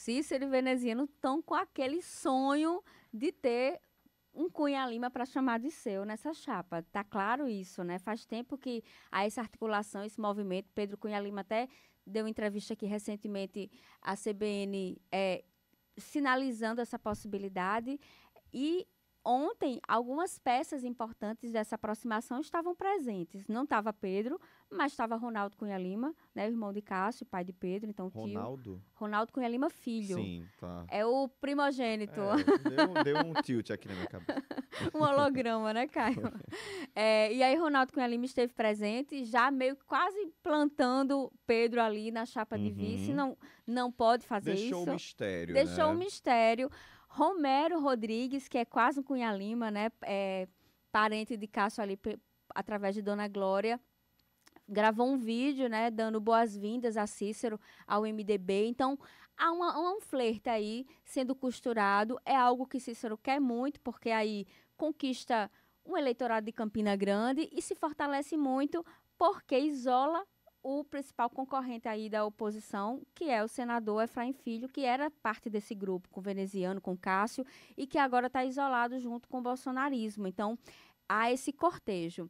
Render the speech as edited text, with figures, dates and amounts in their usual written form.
Cícero e Veneziano estão com aquele sonho de ter um Cunha Lima para chamar de seu nessa chapa. Tá claro isso, né? Faz tempo que há essa articulação, esse movimento. Pedro Cunha Lima até deu entrevista aqui recentemente à CBN, sinalizando essa possibilidade. E ontem, algumas peças importantes dessa aproximação estavam presentes. Não estava Pedro, mas estava Ronaldo Cunha Lima, né, o irmão de Cássio, pai de Pedro, então Ronaldo? Ronaldo Cunha Lima, filho. Sim, tá. É o primogênito. Deu um tilt aqui na minha cabeça. Um holograma, né, Caio? E aí, Ronaldo Cunha Lima esteve presente, já meio que quase plantando Pedro ali na chapa de vice. Não pode fazer isso. Deixou o mistério, Deixou né? o mistério. Romero Rodrigues, que é quase um Cunha Lima, né? Parente de Cássio ali através de Dona Glória, gravou um vídeo, né, dando boas-vindas a Cícero ao MDB. Então, há um flerte aí sendo costurado. É algo que Cícero quer muito, porque aí conquista um eleitorado de Campina Grande e se fortalece muito porque isola o principal concorrente aí da oposição, que é o senador Efraim Filho, que era parte desse grupo, com o Veneziano, com Cássio, e que agora está isolado junto com o bolsonarismo. Então, há esse cortejo.